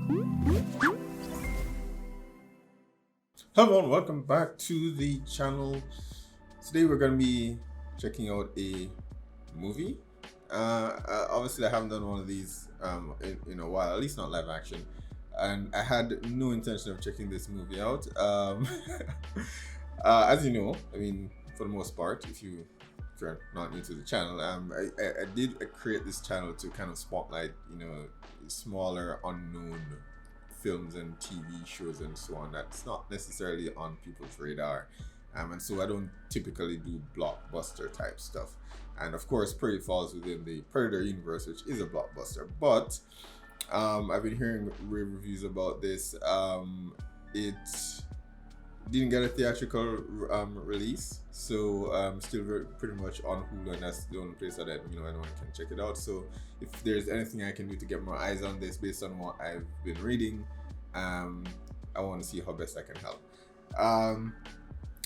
Hello and welcome back to the channel. Today we're going to be checking out a movie. Obviously I haven't done one of these in a while, at least not live action. And I had no intention of checking this movie out. As you know, I mean, for the most part, if you're not new to the channel, I did create this channel to kind of spotlight, smaller unknown films and TV shows and so on that's not necessarily on people's radar. And so I don't typically do blockbuster type stuff. And of course, Prey falls within the Predator universe, which is a blockbuster. But I've been hearing rave reviews about this. It didn't get a theatrical release, so still pretty much on Hulu, and that's the only place that anyone can check it out. So if there's anything I can do to get more eyes on this based on what I've been reading, I want to see how best I can help.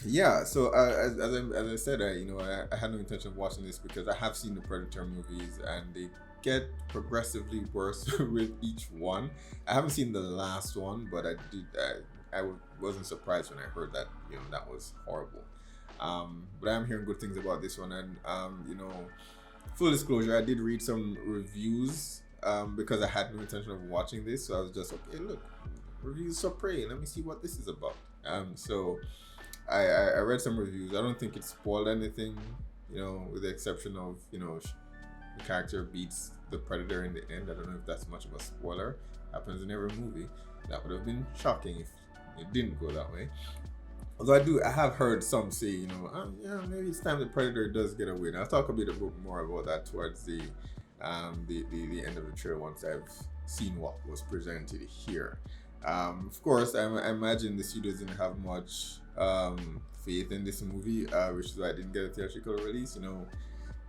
Yeah, so as I said, I had no intention of watching this because I have seen the Predator movies and they get progressively worse with each one. I haven't seen the last one, but I wasn't surprised when I heard that that was horrible. But I'm hearing good things about this one, and full disclosure, I did read some reviews because I had no intention of watching this, so I was just okay. Look, reviews for Prey. Let me see what this is about. So I read some reviews. I don't think it spoiled anything, with the exception of the character beats the Predator in the end. I don't know if that's much of a spoiler. Happens in every movie. That would have been shocking if it didn't go that way. Although I have heard some say, maybe it's time the Predator does get away. And I'll talk a bit more about that towards the end of the trailer once I've seen what was presented here. Of course, I imagine the studio didn't have much faith in this movie, which is why I didn't get a theatrical release.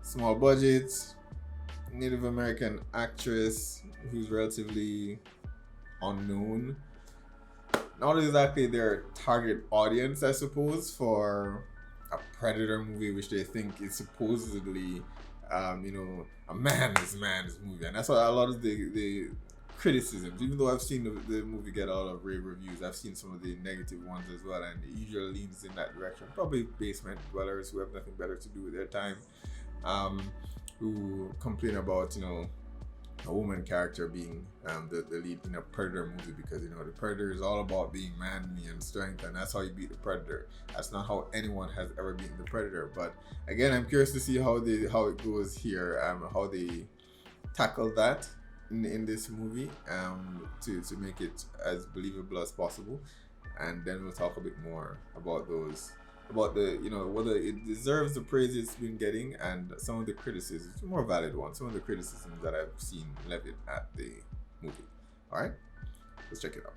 Small budget, Native American actress who's relatively unknown. Not exactly their target audience, I suppose, for a Predator movie, which they think is supposedly, a man's movie, and that's what a lot of the criticisms. Even though I've seen the movie get a lot of rave reviews, I've seen some of the negative ones as well, and it usually leans in that direction. Probably basement dwellers who have nothing better to do with their time, who complain about a woman character being the lead in a Predator movie because the Predator is all about being manly and strength, and that's how you beat the Predator. That's not how anyone has ever beaten the Predator. But again, I'm curious to see how it goes here, how they tackle that in this movie, to make it as believable as possible, and then we'll talk a bit more about whether it deserves the praise it's been getting and some of the criticisms, more valid ones, some of the criticisms that I've seen levied at the movie. All right, let's check it out.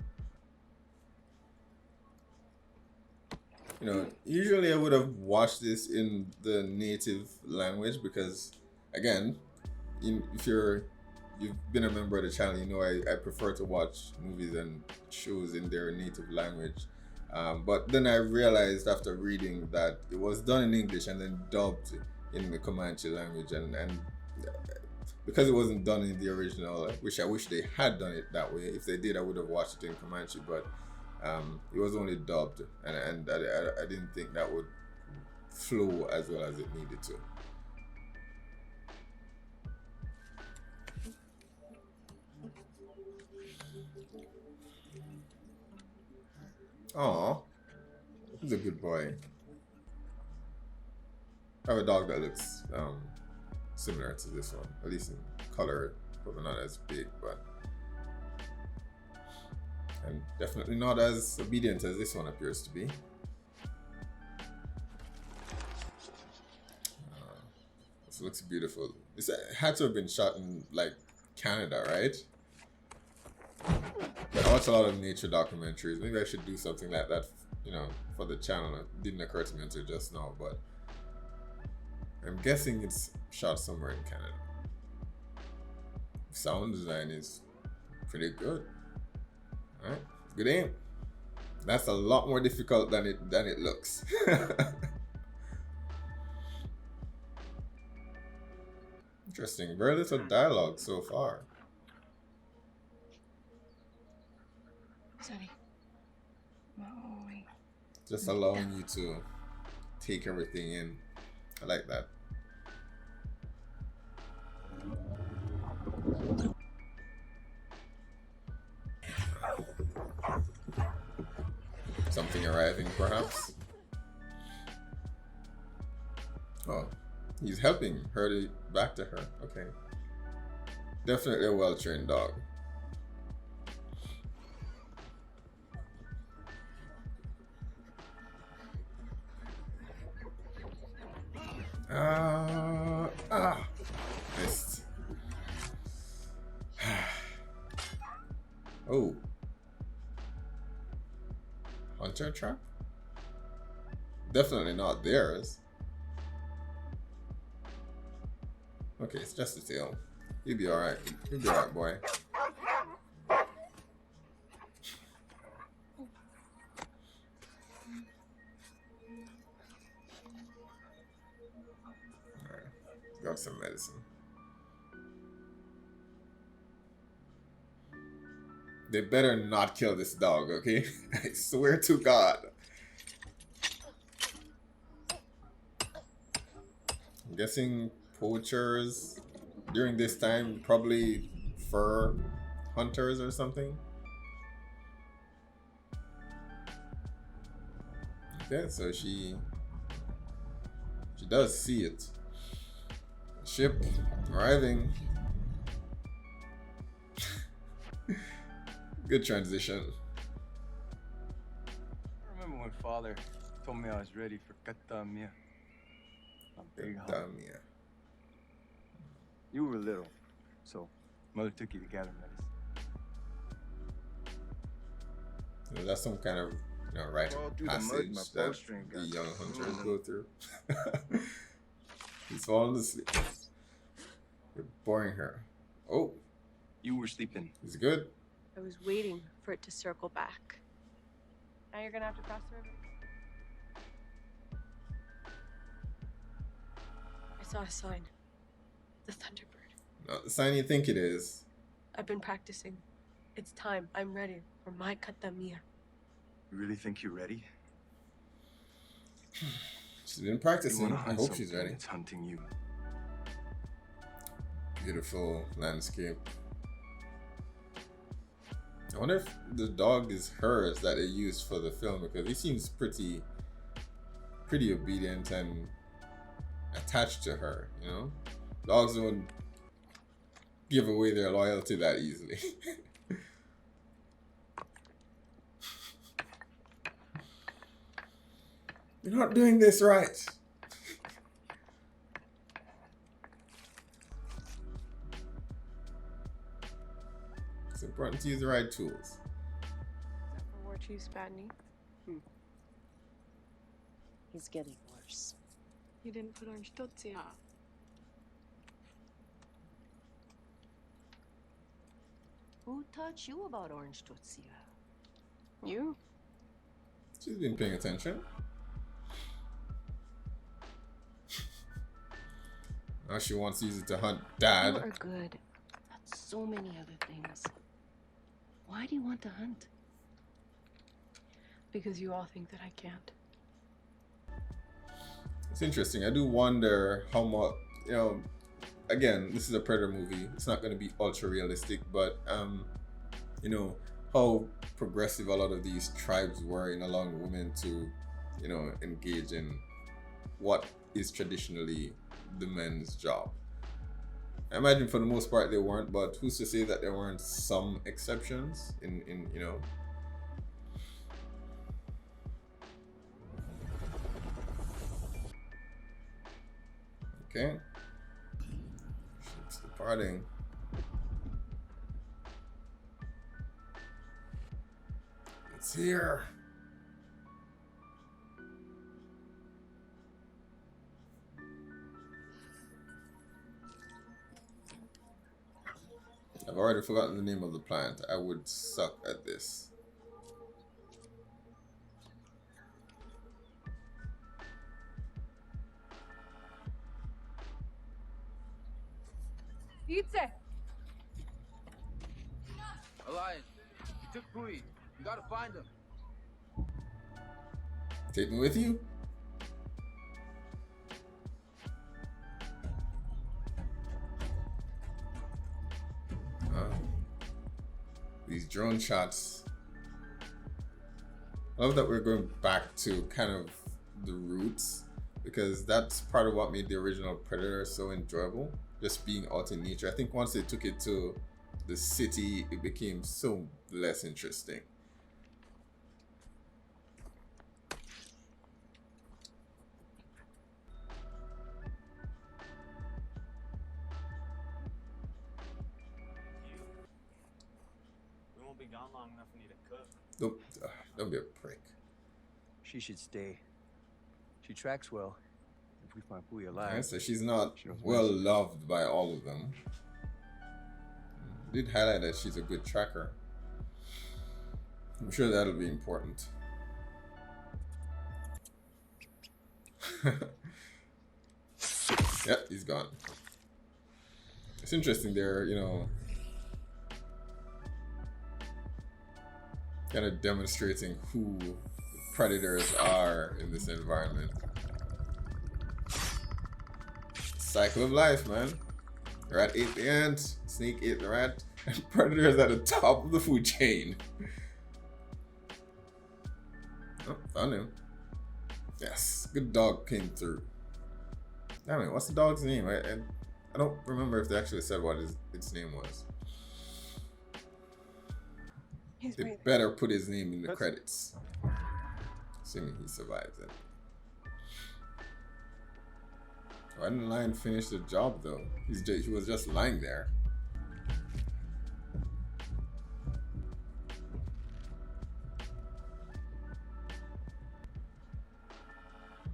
Usually I would have watched this in the native language because, again, if you've been a member of the channel, I prefer to watch movies and shows in their native language. But then I realized after reading that it was done in English and then dubbed in the Comanche language, and because it wasn't done in the original, which I wish they had done it that way. If they did, I would have watched it in Comanche, but it was only dubbed, and I didn't think that would flow as well as it needed to. Oh, he's a good boy. I have a dog that looks similar to this one, at least in color, probably not as big, but and definitely not as obedient as this one appears to be. This looks beautiful. This had to have been shot in like Canada, right? I watch a lot of nature documentaries. Maybe I should do something like that, for the channel. It didn't occur to me until just now, but I'm guessing it's shot somewhere in Canada. Sound design is pretty good. All right, good aim. That's a lot more difficult than it looks. Interesting. Very little dialogue so far. Sorry. Maui. Just allowing you to take everything in. I like that. Something arriving, perhaps. Oh, he's helping her to back to her. Okay. Definitely a well-trained dog. Missed. Oh. Hunter trap? Definitely not theirs. Okay, it's just a tail. You'll be alright. You'll be alright, boy. Alright. Got some medicine. They better not kill this dog, okay? I swear to God. I'm guessing poachers during this time, probably fur hunters or something. Okay, so she does see it. Ship arriving. Good transition. I remember when Father told me I was ready for Katamia. A big hug. Katamia. You were little, so Mother took you to gather medicine. That's some kind of rite Crawled of through the mud, passage my that bowstring the got young hunters caught. go through. He's falling asleep. You're boring her. Oh, You were sleeping. he's good. I was waiting for it to circle back. Now you're gonna have to cross the river. I saw a sign. The Thunderbird. Not the sign you think it is. I've been practicing. It's time. I'm ready for my Katamia. You really think you're ready? She's been You practicing. wanna I hunt hope she's something ready. that's hunting you. Beautiful landscape. I wonder if the dog is hers that they used for the film, because he seems pretty obedient and attached to her, you know? Dogs don't give away their loyalty that easily. You're not doing this right. It's important to use the right tools. Is that for War Chief Spadney? He's getting worse. You didn't put Orange Totsia. Who taught you about Orange Tutsia? You? She's been paying attention. Now she wants to use it to hunt You Dad. are good at so many other things. Why do you want to hunt? Because you all think that I can't. It's interesting. I do wonder how much, again, this is a Predator movie. It's not going to be ultra realistic, but, how progressive a lot of these tribes were in allowing women to, engage in what is traditionally the men's job. I imagine for the most part they weren't, but who's to say that there weren't some exceptions in Okay. Ship's departing. It's here. I've already forgotten the name of the plant. I would suck at this. Pizza! Alliance, you took Pui. You gotta find him. Take me with you? These drone shots. I love that we're going back to kind of the roots, because that's part of what made the original Predator so enjoyable. Just being out in nature. I think once they took it to the city, it became so less interesting. We won't be gone long enough for you to cook. Don't be a prick. She should stay. She tracks well. If we find Pooey alive. Yeah, so she's not she knows well best. loved by all of them. Did highlight that she's a good tracker. I'm sure that'll be important. Yep, he's gone. It's interesting they're, you know, kind of demonstrating who predators are in this environment. Cycle of life, man. Rat ate the ant, snake ate the rat, and predators at the top of the food chain. Oh, found him. Yes, good dog came through. Damn it, what's the dog's name? I don't remember if they actually said what its name was. He's They breathing. better put his name in the credits. Assuming he survives it. Why didn't Lion finish the job though? He was just lying there.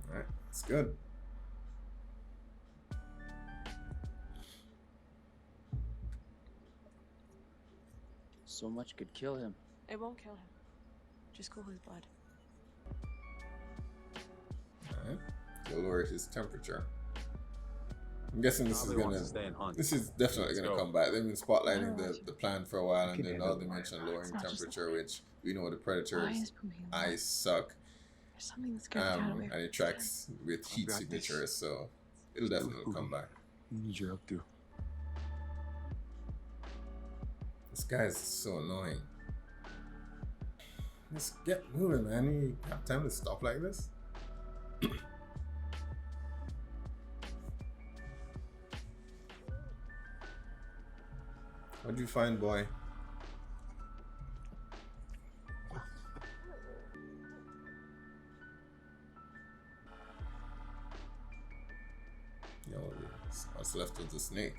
Alright, it's good. So much could kill him. It won't kill him. Just cool his blood. Alright. To lower his temperature. I'm guessing this is Probably wants gonna. to stay and hunt. This is definitely Let's gonna go. come back. They've been spotlighting the plan for a while, and Keep then it now up. they mentioned lowering It's not just temperature, which we know the Why predators' is Pumi alive? eyes suck, There's something that's gonna get away and from it tracks with heat got this. signatures, so it'll definitely come back. You need your help too. This guy's so annoying. Just get moving, man. You have time to stop like this? What'd you find, boy? Yo, what's left of the snake?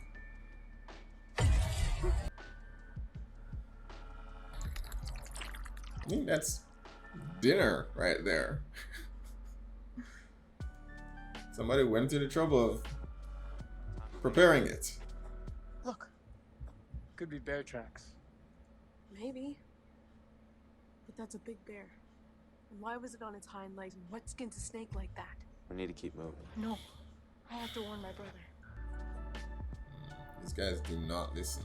I think that's dinner right there. Somebody went to the trouble of preparing it. Look, could be bear tracks. Maybe. But that's a big bear. And why was it on its hind legs? And what skins a snake like that? We need to keep moving. No. I have to warn my brother. These guys do not listen.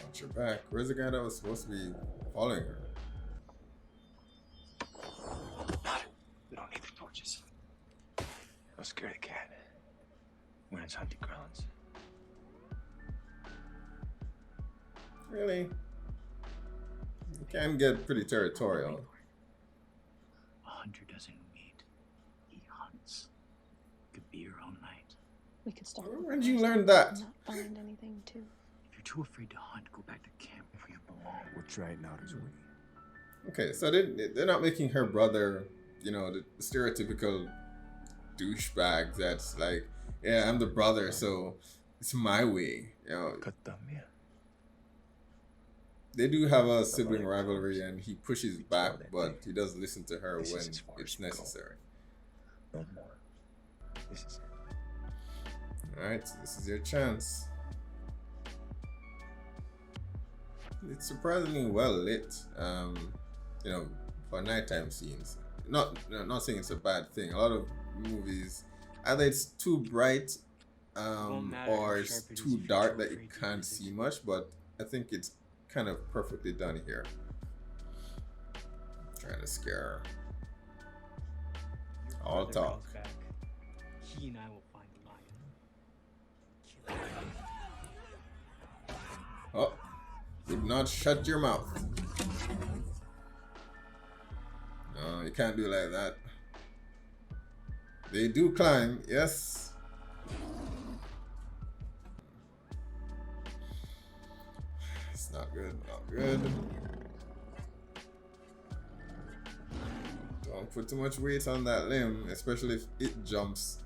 Watch your back. Where's the guy that was supposed to be following her? We don't need the torches. Don't scare the cat. When it's hunting grounds. Really? You can get pretty territorial. A hunter doesn't eat. He hunts. Could be your own night. We could start. Where'd you learn that? Not find anything too. If you're too afraid to hunt, go back to camp where you belong. We'll try it out as we. Okay, so they're not making her brother, you know, the stereotypical douchebag that's like, yeah, I'm the brother, so it's my way. You know, Katamia. they do have a sibling rivalry, and he pushes back, but he does listen to her This when is as far it's as we go. necessary. No more. This is it. All right, so this is your chance. It's surprisingly well lit, you know, for nighttime scenes. Not saying it's a bad thing. A lot of movies, either it's too bright, won't matter or how it's sharp it is too if you're dark too that you afraid to can't use it. see much. But I think it's kind of perfectly done here. Trying to scare her. Your All brother talk. comes back. He and I will find Maya. Oh, did not shut your mouth. No, you can't do it like that. They do climb, yes. It's not good, not good. Don't put too much weight on that limb, especially if it jumps.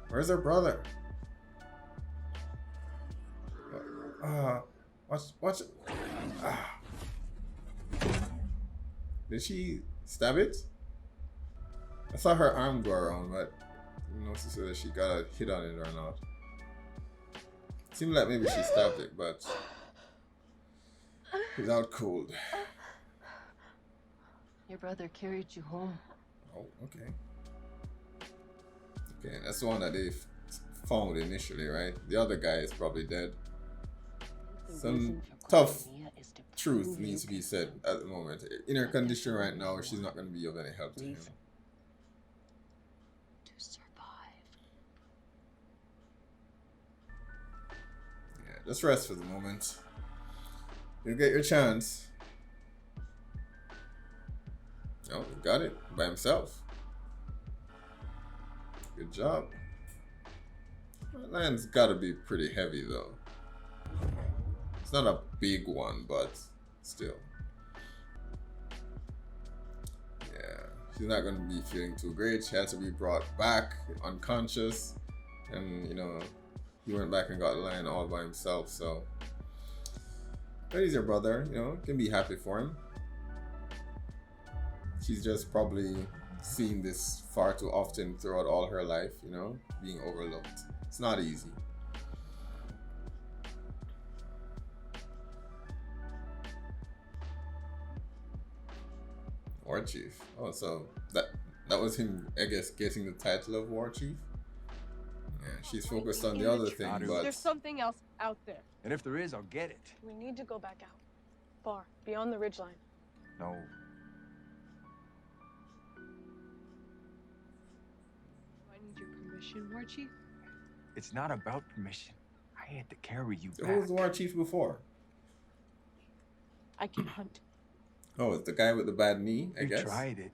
Where's her brother? Watch it. Ah. Did she stab it? I saw her arm go around, but I didn't notice whether she got a hit on it or not. Seemed like maybe she stabbed it, but without cold. Your brother carried you home. Oh, okay. Okay, that's the one that they found initially, right? The other guy is probably dead. The Some reason for tough calling Mia is to truth prove needs you to be can said at the moment. In her condition right now, she's not going to be of any help to him. to survive. Yeah, just rest for the moment. You'll get your chance. Oh, he got it by himself. Good job. That lion's gotta be pretty heavy though. It's not a big one, but still. Yeah, she's not gonna be feeling too great. She had to be brought back unconscious. And, you know, he went back and got the lion all by himself, so. But he's your brother, you know, can be happy for him. She's just probably seen this far too often throughout all her life, you know, being overlooked. It's not easy. War Chief. Oh, so that was him, I guess, getting the title of War Chief. Yeah, she's focused on the other thing, but There's something else out there. And if there is, I'll get it. We need to go back out. Far, beyond the ridgeline. No. I need your permission, War Chief. It's not about permission. I had to carry you who was back. the War Chief before? I can hunt. Oh, it's the guy with the bad knee, I You guess. tried it.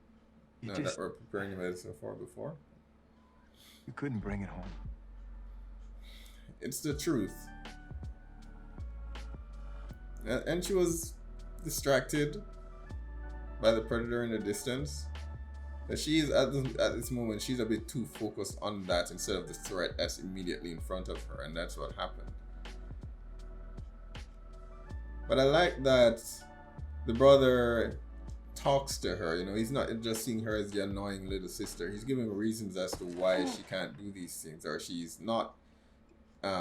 You No, just that we're preparing the medicine for before. you couldn't bring it home. It's the truth. And she was distracted by the predator in the distance. But she's at this moment, she's a bit too focused on that instead of the threat that's immediately in front of her, and that's what happened. But I like that the brother talks to her. You know, he's not just seeing her as the annoying little sister. He's giving reasons as to why she can't do these things, or she's not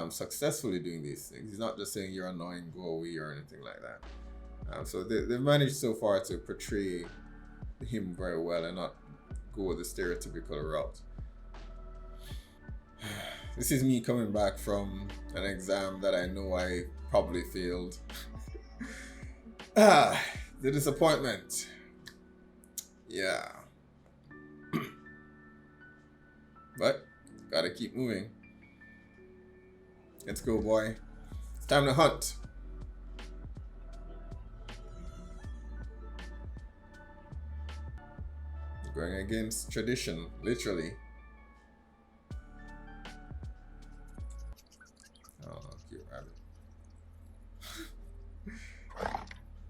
successfully doing these things. He's not just saying you're annoying, go away, or anything like that. So they've managed so far to portray him very well and not go with the stereotypical route. This is me coming back from an exam that I know I probably failed. The disappointment. Yeah. But gotta keep moving. Let's go, boy. It's time to hunt. Going against tradition, literally. Oh, cute rabbit.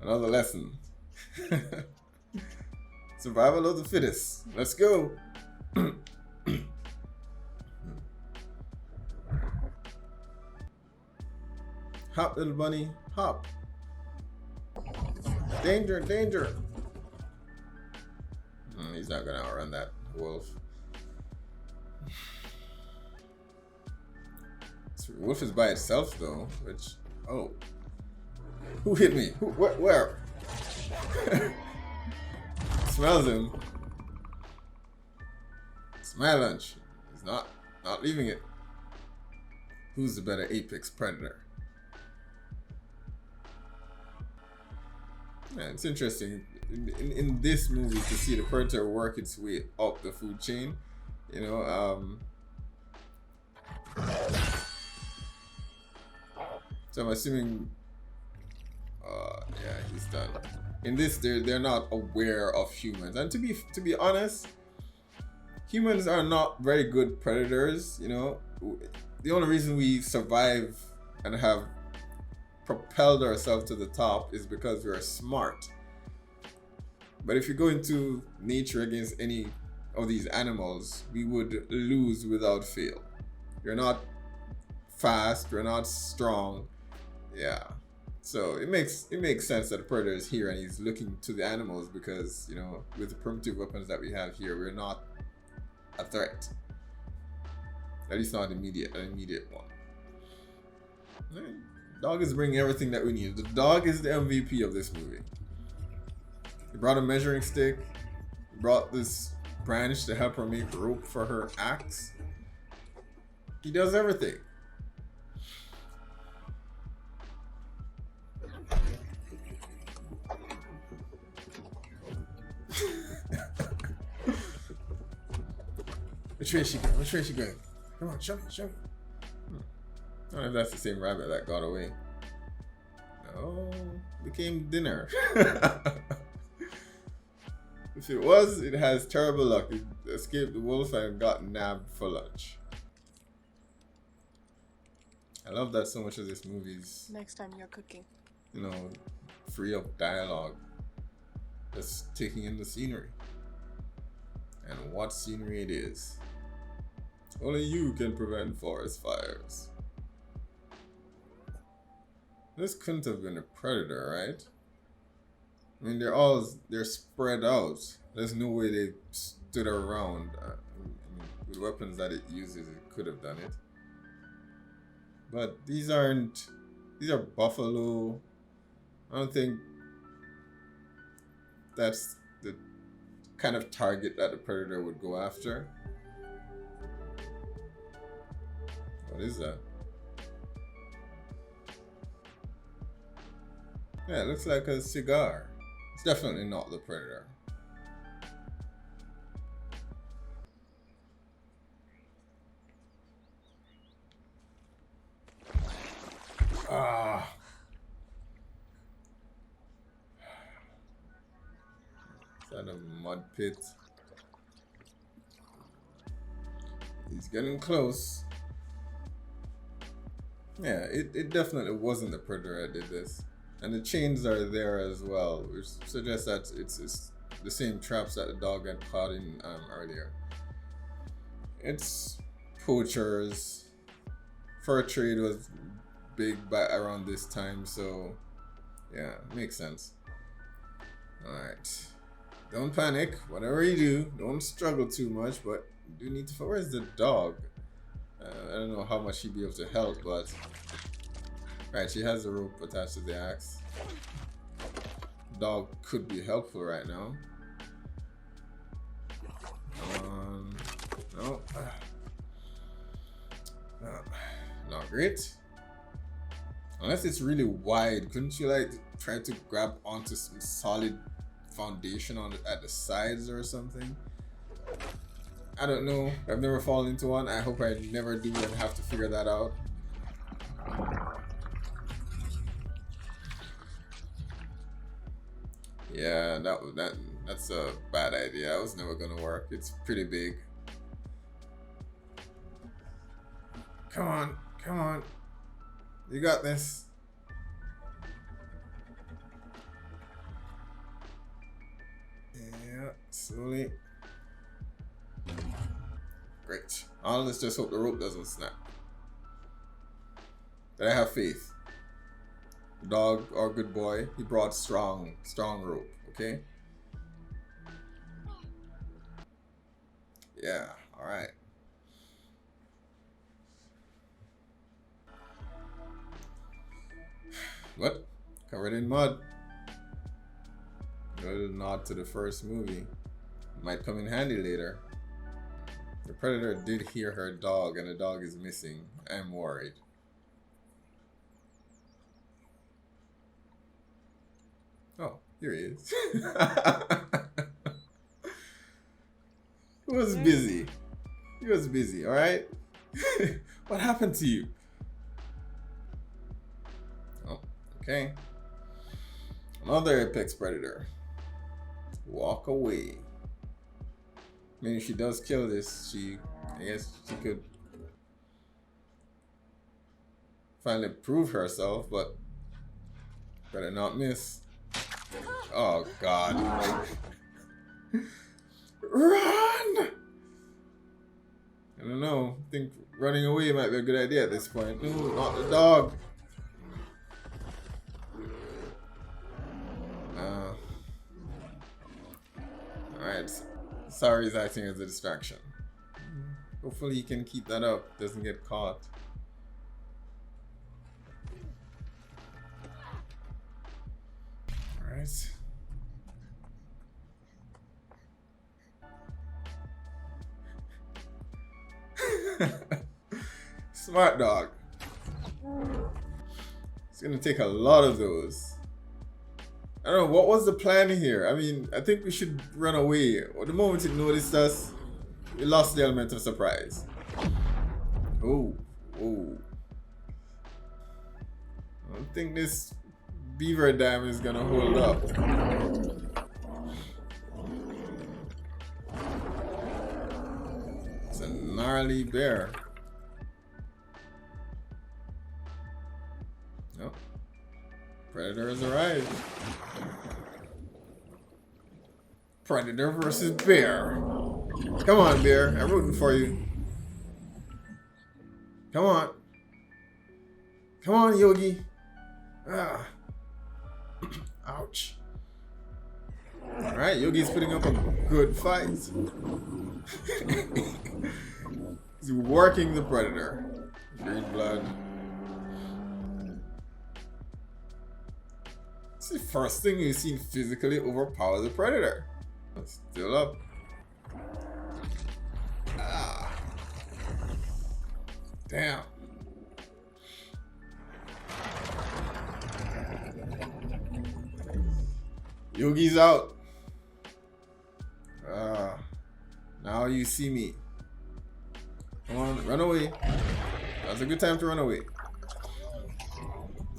Another lesson. Survival of the fittest. Let's go. Hop, little bunny, hop. Danger, danger. He's not gonna outrun that wolf. This wolf is by itself though, which, oh. Who hit me? Who, where? Smells him. It's my lunch. He's not leaving it. Who's the better apex predator? Yeah, it's interesting in this movie to see the predator work its way up the food chain. You know, so I'm assuming, yeah, he's done. In this, they're not aware of humans, and to be honest, humans are not very good predators. You know, the only reason we survive and have propelled ourselves to the top is because we are smart. But if you go into nature against any of these animals, we would lose without fail. You're not fast, we're not strong. Yeah. So it makes sense that the predator is here and he's looking to the animals because, you know, with the primitive weapons that we have here, we're not a threat. At least not an immediate one. Dog is bringing everything that we need. The dog is the MVP of this movie. He brought a measuring stick. He brought this branch to help her make rope for her axe. He does everything. Which way is she going? Which way is she going? Come on, show me, show me. I don't know if that's the same rabbit that got away. No, became dinner. If it was, it has terrible luck. It escaped the wolf and got nabbed for lunch. I love that so much of this movie's, Next time you're cooking. you know, free of dialogue. Just taking in the scenery. And what scenery it is. Only you can prevent forest fires. This couldn't have been a predator, right? I mean, they're spread out. There's no way they stood around. I mean, with weapons that it uses, it could have done it. But these are buffalo. I don't think that's the kind of target that the predator would go after. What is that? Yeah, it looks like a cigar. It's definitely not the predator. Ah. Is that a mud pit? He's getting close. Yeah, it definitely wasn't the predator that did this. And the chains are there as well, which suggests that it's the same traps that the dog had caught in earlier. It's poachers. Fur trade was big by around this time, so yeah, makes sense. Alright. Don't panic. Whatever you do, don't struggle too much, but you do need to. Where's the dog? I don't know how much she'd be able to help, but right, she has a rope attached to the axe. Dog could be helpful right now. No. Not great. Unless it's really wide, couldn't you like try to grab onto some solid foundation at the sides or something? I don't know. I've never fallen into one. I hope I never do and have to figure that out. Yeah, that's a bad idea. That was never gonna work. It's pretty big. Come on, come on. You got this. Yeah, slowly. Great. Let's just hope the rope doesn't snap. But I have faith. The dog, our good boy, he brought strong rope, okay? Yeah, alright. What? Covered in mud. A little nod to the first movie. Might come in handy later. The predator did hear her dog and the dog is missing. I'm worried. Oh, here he is. He was busy. He was busy, alright? What happened to you? Oh, okay. Another apex predator. Walk away. I mean, if she does kill this, I guess she could finally prove herself, but better not miss. Oh God. Run! I don't know. I think running away might be a good idea at this point. No, not the dog. Alright. Sorry, he's acting as a distraction. Hopefully he can keep that up, doesn't get caught. Alright. Smart dog. It's gonna take a lot of those. I don't know, what was the plan here? I mean, I think we should run away. The moment it noticed us, we lost the element of surprise. Oh, oh. I don't think this beaver dam is gonna hold up. It's a gnarly bear. Nope. Predator has arrived. Predator versus bear. Come on, bear. I'm rooting for you. Come on. Come on, Yogi. Ah. Ouch. Alright, Yogi's putting up a good fight. He's working the predator. Green blood. It's the first thing we've seen physically overpower the predator. Still up. Ah. Damn. Yogi's out. Now you see me. Come on, run away. That's a good time to run away.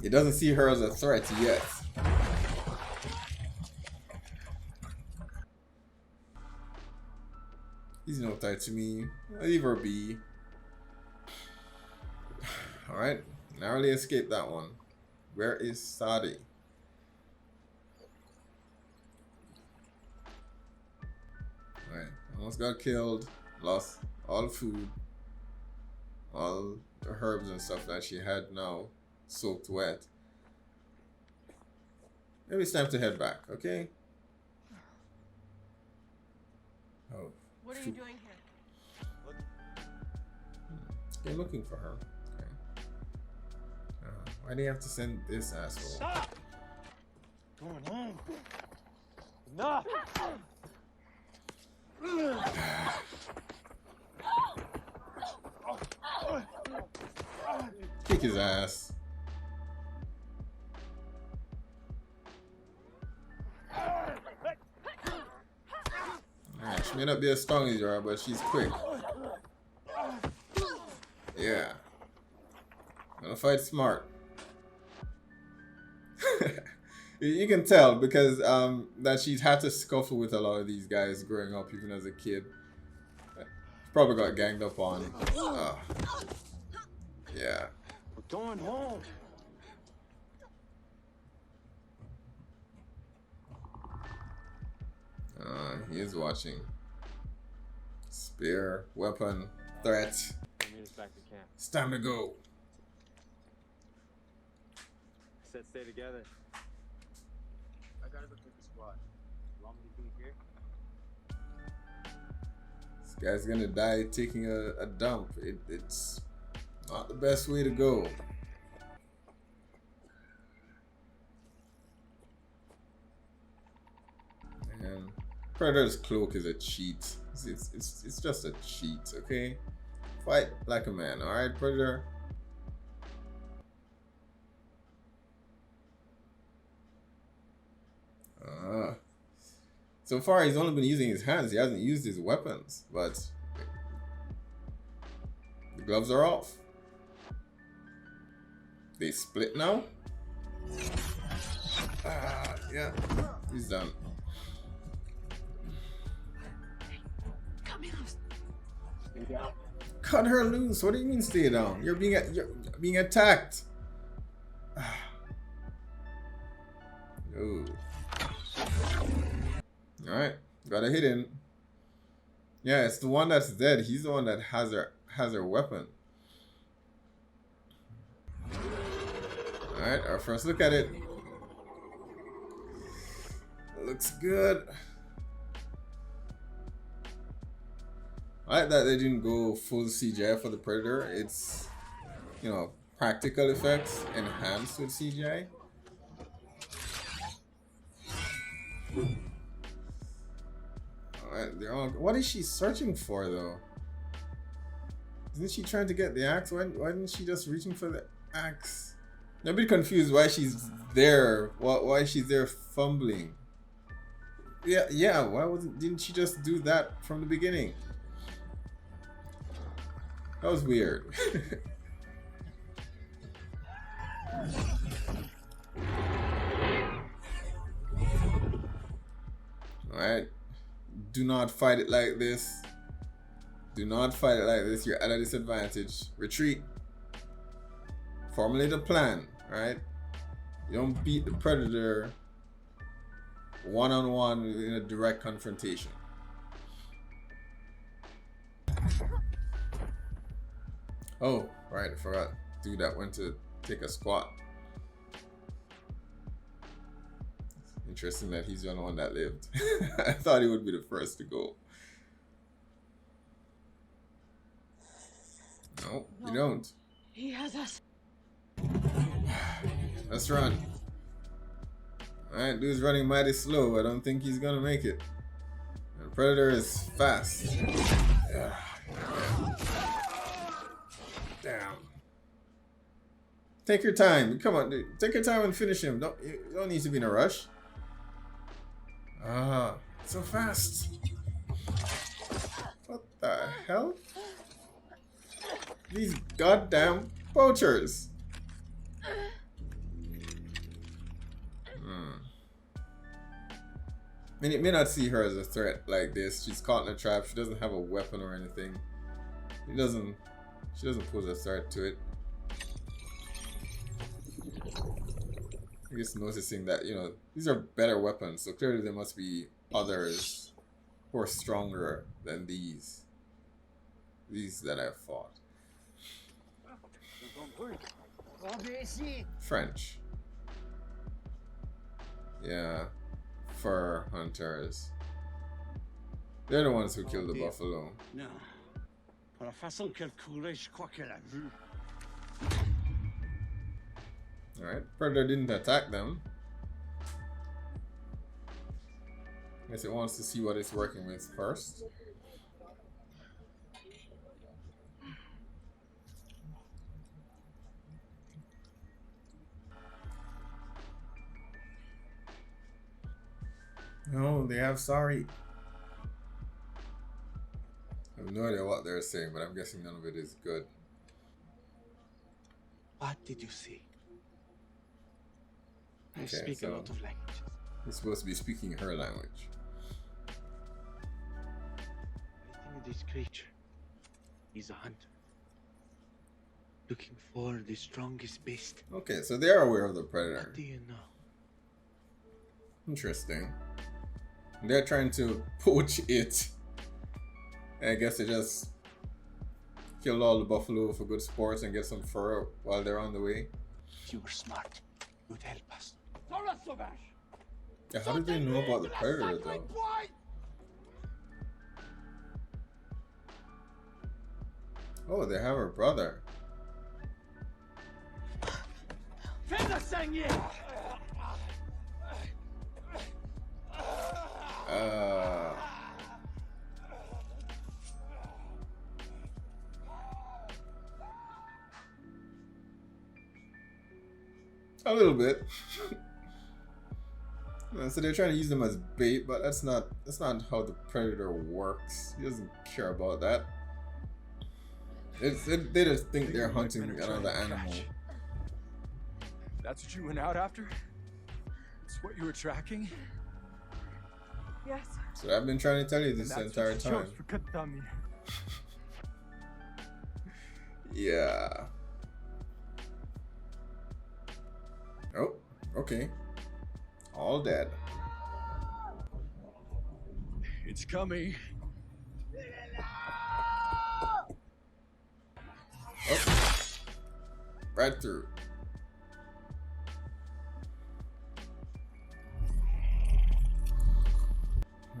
He doesn't see her as a threat yet. He's no threat to me. I'll leave her be. Alright, narrowly escaped that one. Where is Sadi? Alright, almost got killed. Lost all the food. All the herbs and stuff that she had now soaked wet. Maybe it's time to head back, okay? Oh. What are you doing here? They're looking for her. Okay. Why do you have to send this asshole? Stop! Going home. Enough! Kick his ass. Alright, she may not be as strong as you are, but she's quick. Yeah. Gonna fight smart. You can tell because that she's had to scuffle with a lot of these guys growing up, even as a kid. Probably got ganged up on. Yeah. We're going home. He is watching. Spear, weapon, threat. Meet us back to camp. It's time to go. I said stay together. I gotta go check the squad. You want me to be here? This guy's gonna die taking a dump. It's not the best way to go. Man, Predator's cloak is a cheat. It's just a cheat, okay? Fight like a man, alright, Predator? So far, he's only been using his hands. He hasn't used his weapons, but the gloves are off. They split now. Yeah, he's done. Come here. Stay down. Cut her loose. What do you mean stay down? You're being attacked. Ooh. Alright, gotta hit him. Yeah, it's the one that's dead. He's the one that has her weapon. Alright, our first look at it. Looks good. I like that they didn't go full CGI for the Predator. It's, you know, practical effects enhanced with CGI. Alright, they're all. What is she searching for though? Isn't she trying to get the axe? Why isn't she just reaching for the axe? I'm a bit confused why she's there. Why she's there fumbling? Yeah. Didn't she just do that from the beginning? That was weird. Alright. Do not fight it like this. Do not fight it like this. You're at a disadvantage. Retreat. Formulate a plan. Alright? You don't beat the Predator one-on-one in a direct confrontation. Oh, right, I forgot. Dude that went to take a squat. Interesting that he's the only one that lived. I thought he would be the first to go. No, you don't. He has us. Let's run. Alright, dude's running mighty slow. I don't think he's gonna make it. The Predator is fast. Damn. Take your time. Come on, dude. Take your time and finish him. You don't need to be in a rush. So fast. What the hell? These goddamn poachers. I mean, it may not see her as a threat like this. She's caught in a trap. She doesn't have a weapon or anything. She doesn't pose a threat to it. I'm just noticing that, you know, these are better weapons, so clearly there must be others who are stronger than these that I've fought. French. Yeah. Fur hunters. They're the ones who killed the buffalo. Non. Pour la façon qu'elle courait, je crois qu'elle a vu. Alright, Predator didn't attack them. Guess it wants to see what it's working with first. No, they have sorry. I have no idea what they're saying, but I'm guessing none of it is good. What did you see? I Okay, speak so a lot of languages. you're supposed to be speaking her language. I think this creature is a hunter. Looking for the strongest beast. Okay, so they're aware of the Predator. What do you know? Interesting. They're trying to poach it. I guess they just killed all the buffalo for good sports and get some fur while they're on the way. If you were smart, you would help us. Yeah, how did they know about the Predator though? Oh, they have her brother. A little bit. So they're trying to use them as bait, but that's not how the predator works. He doesn't care about that. They just think they're hunting another animal. That's what you went out after? It's what you were tracking? Yes. So I've been trying to tell you this And entire that's what you time. chose for Katami. Yeah. Oh, okay. All dead. It's coming. Oh. Right through.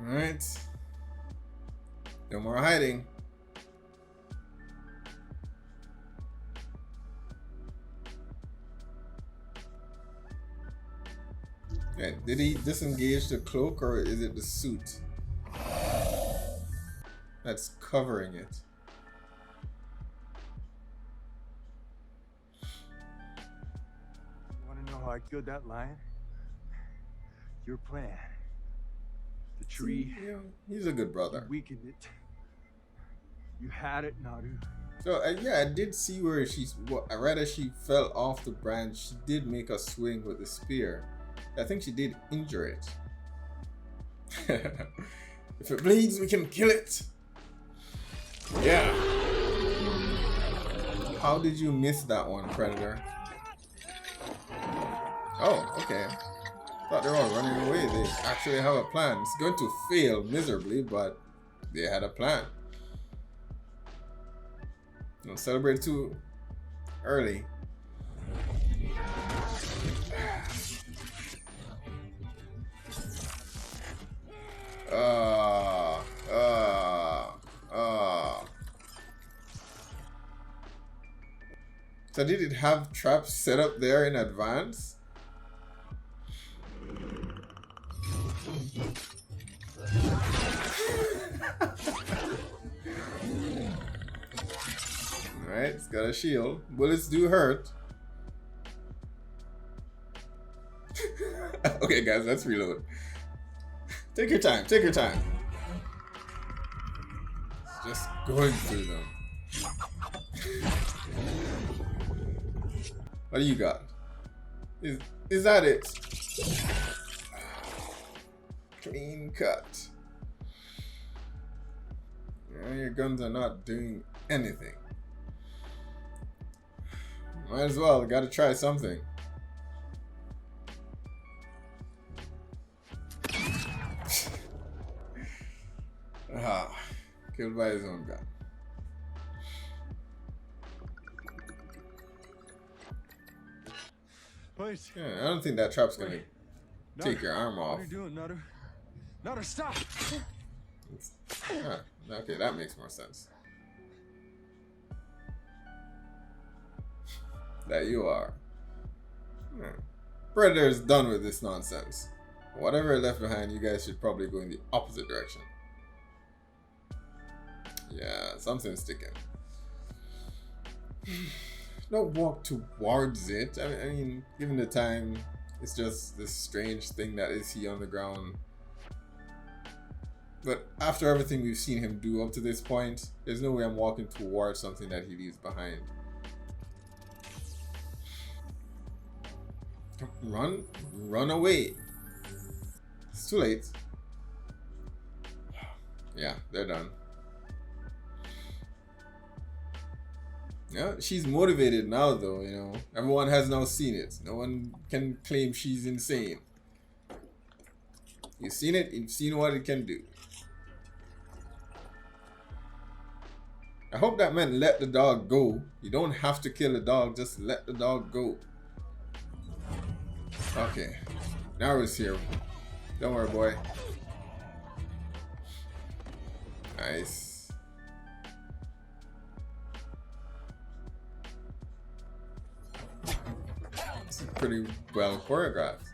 Alright. No more hiding. Okay, did he disengage the cloak or is it the suit that's covering it? You want to know how I killed that lion? Your plan. The tree. Yeah, he's a good brother. You weakened it. You had it, Naru. So yeah, I did see where right as she fell off the branch, she did make a swing with the spear. I think she did injure it. If it bleeds, we can kill it. Yeah. How did you miss that one, Predator? Oh, okay. Thought they were all running away. They actually have a plan. It's going to fail miserably, but they had a plan. Don't celebrate too early. So did it have traps set up there in advance? Alright, it's got a shield. Bullets do hurt. Okay guys, let's reload. Take your time, take your time. Just going through them. What do you got? Is that it? Clean cut. Yeah, your guns are not doing anything. Might as well, gotta try something. Killed by his own gun. Wait. Yeah, I don't think that trap's gonna Wait. take your arm off. What are you doing, Naru? Naru, stop! Okay, that makes more sense. That you are. Predator's done with this nonsense. Whatever it left behind, you guys should probably go in the opposite direction. Yeah, something's sticking. Don't walk towards it. I mean, given the time, it's just this strange thing that is he on the ground. But after everything we've seen him do up to this point, there's no way I'm walking towards something that he leaves behind. Run away. It's too late. Yeah, they're done. Yeah, she's motivated now though, you know. Everyone has now seen it. No one can claim she's insane. You've seen it, you've seen what it can do. I hope that meant let the dog go. You don't have to kill the dog, just let the dog go. Okay, now it's here. Don't worry, boy. Nice. It's pretty well choreographed.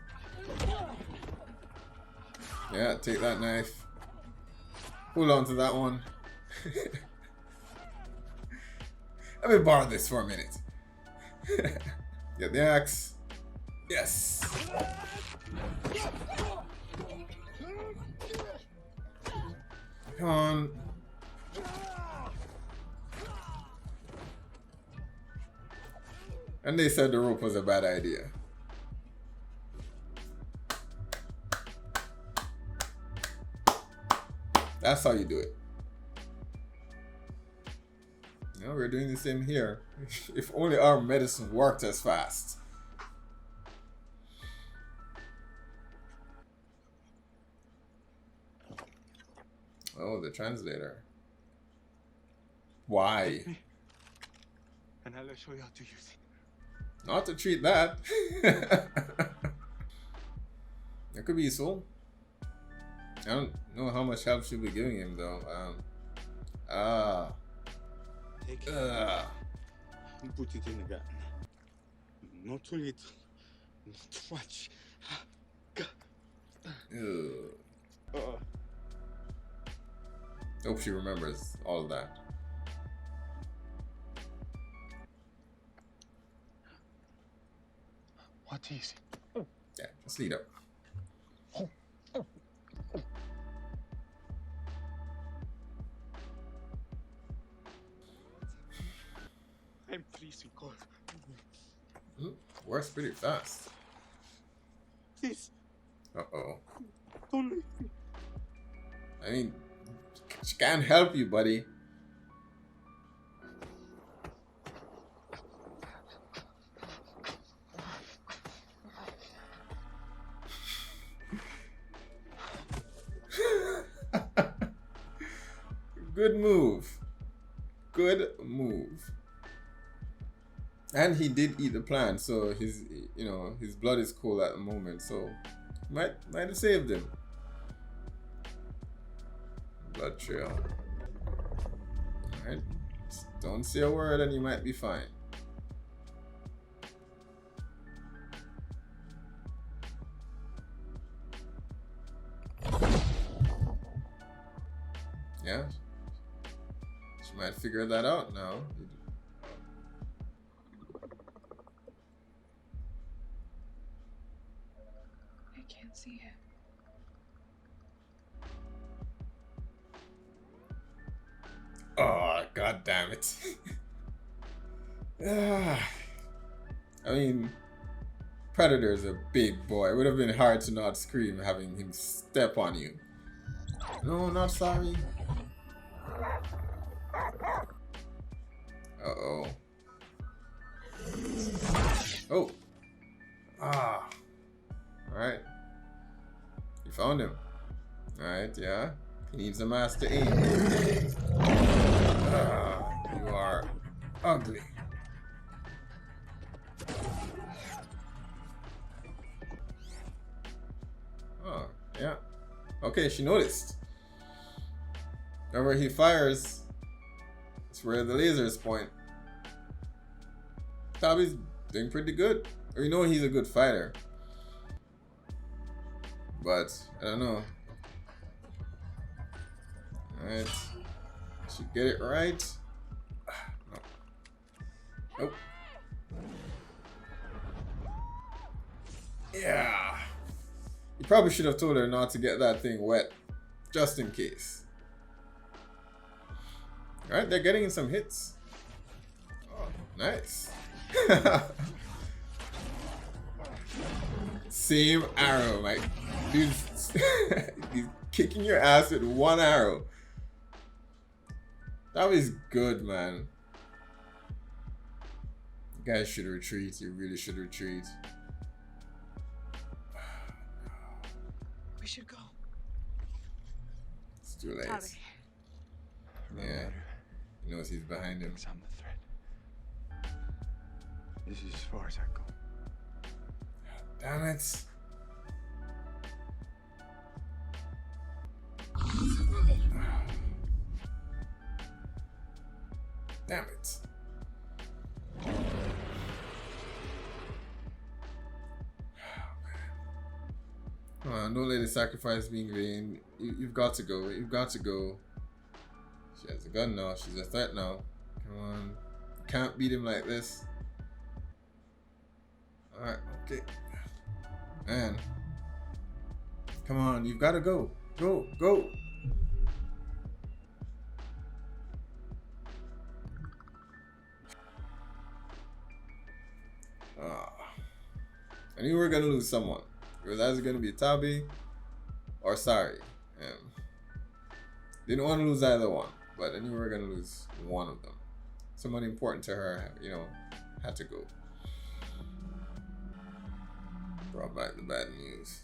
Yeah, take that knife. Hold on to that one. Let me borrow this for a minute. Get the axe. Yes. Come on. And they said the rope was a bad idea. That's how you do it. You know, we're doing the same here. If only our medicine worked as fast. Oh, the translator. Why? And I'll show you how to use it. Not to treat that. That could be useful. I don't know how much help she'll be giving him though. Take it and put it in the gun. Not too little. Not too much. Hope she remembers all of that. What is it? Yeah, just lead up. I'm freezing cold. Works pretty fast. Please, Uh-oh. don't leave me. I mean, she can't help you, buddy. Good move. Good move. And he did eat the plant, so his, you know, his blood is cool at the moment, so might have saved him. Blood trail. Alright. Don't say a word and you might be fine. Yeah. She might figure that out now. I can't see it. Oh, god damn it. I mean, Predator's a big boy. It would have been hard to not scream having him step on you. No, not sorry. Uh-oh. Oh. Ah. Alright. You found him. Alright, yeah. He needs a master aim. You are ugly. Oh, yeah. Okay, she noticed. Whenever he fires, it's where the lasers point. Toby's doing pretty good. Or you know he's a good fighter. But, I don't know. Alright. Should get it right. No. Nope. Yeah. You probably should have told her not to get that thing wet. Just in case. Alright, they're getting some hits. Oh, nice. Same arrow, like he's kicking your ass with one arrow. That was good, man. You guys should retreat. You really should retreat. We should go. It's too late. Tommy. Yeah. He knows he's behind him. I'm the threat. This is as far as I go. Damn it. Damn it. Come on, don't let the sacrifice be in vain. You've got to go. You've got to go. She has a gun now. She's a threat now. Come on. You can't beat him like this. Alright, okay. Man. Come on, you've got to go. Go, go. knew we were gonna lose someone. It was either gonna be Tabi or Sari. Didn't want to lose either one, but I knew we were gonna lose one of them. Someone important to her, you know, had to go. Brought back the bad news.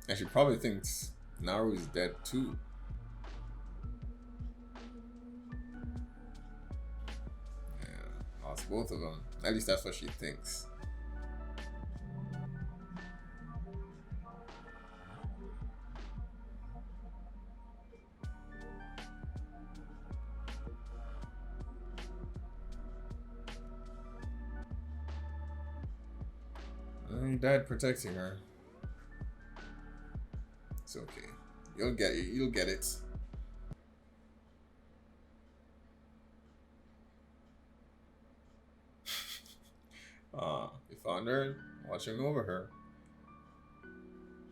And she probably thinks Naru is dead too. Yeah, lost both of them. At least that's what she thinks. He died protecting her. It's okay. You'll get it. You'll get it. You found her, watching over her.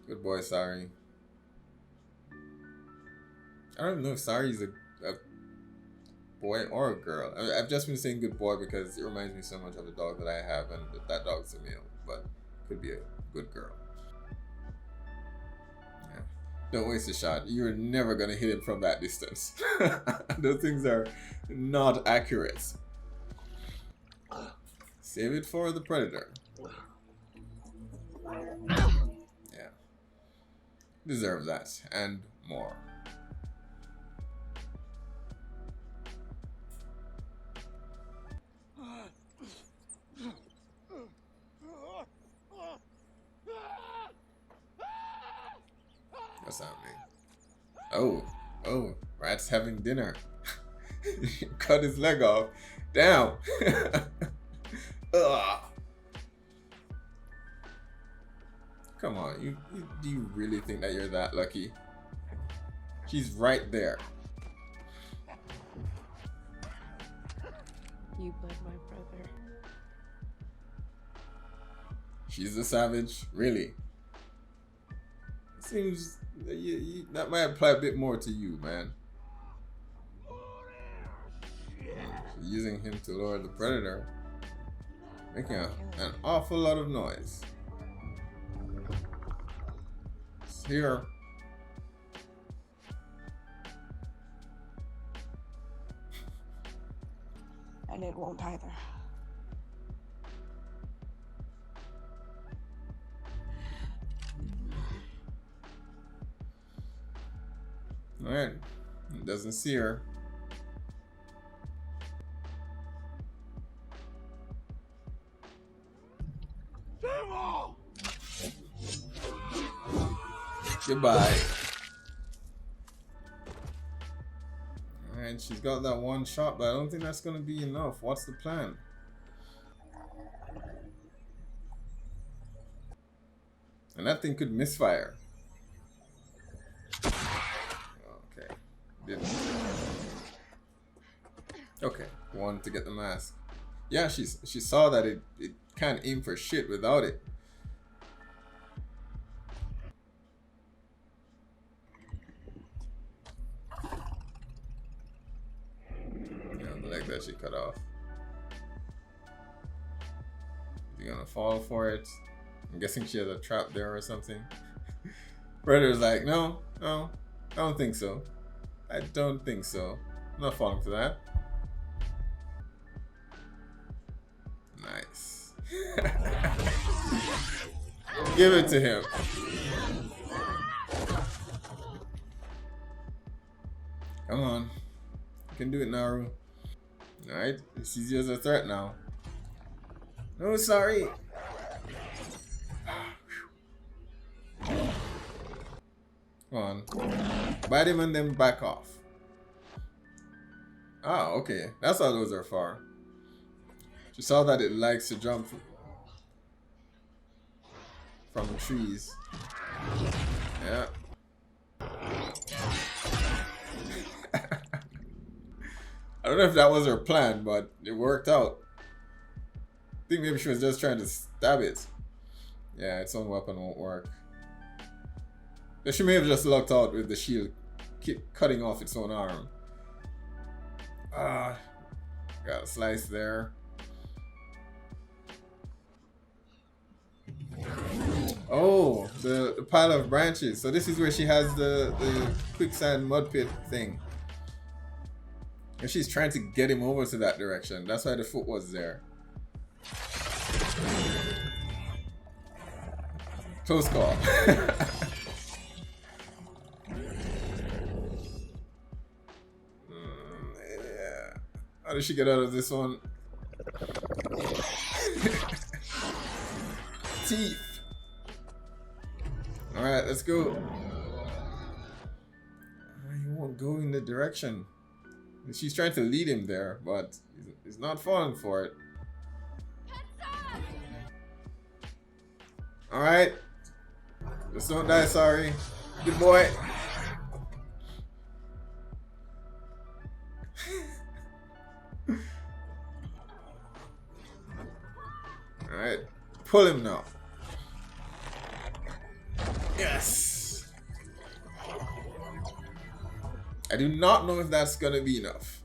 Good boy, Sari. I don't even know if Sari's a boy or a girl. I've just been saying good boy because it reminds me so much of a dog that I have, and that dog's a male, but could be a good girl. Yeah. Don't waste a shot. You're never gonna hit him from that distance. Those things are not accurate. Save it for the predator. Yeah. Deserve that and more. What's happening? Oh, Rat's having dinner. Cut his leg off. Damn. Ugh. Come on, do you really think that you're that lucky? She's right there. You bled my brother. She's a savage, really. Seems that might apply a bit more to you, man. Using him to lure the predator, making an awful lot of noise. It's here. And it won't either. Alright. It doesn't see her. Goodbye. Alright, she's got that one shot, but I don't think that's gonna be enough. What's the plan? And that thing could misfire. Okay. Didn't. Okay, wanted to get the mask. Yeah, she saw that it can't aim for shit without it. That she cut off. Is he gonna fall for it? I'm guessing she has a trap there or something. Predator's like, no, I don't think so. I don't think so. I'm not falling for that. Nice. Give it to him. Come on. You can do it, Naru. Alright, he sees you as a threat now. No, sorry. Come on. Bite him and then back off. Ah, okay. That's how those are for. She saw that it likes to jump from trees. Yeah. I don't know if that was her plan, but it worked out. I think maybe she was just trying to stab it. Yeah, its own weapon won't work. But she may have just lucked out with the shield cutting off its own arm. Ah, got a slice there. Oh, the pile of branches. So this is where she has the quicksand mud pit thing. And she's trying to get him over to that direction. That's why the foot was there. Close call. Yeah. How does she get out of this one? Teeth. Alright, let's go. He won't go in the direction. She's trying to lead him there, but he's not falling for it. Alright. Just don't die, sorry. Good boy. Alright. Pull him now. Yes. I do not know if that's gonna be enough.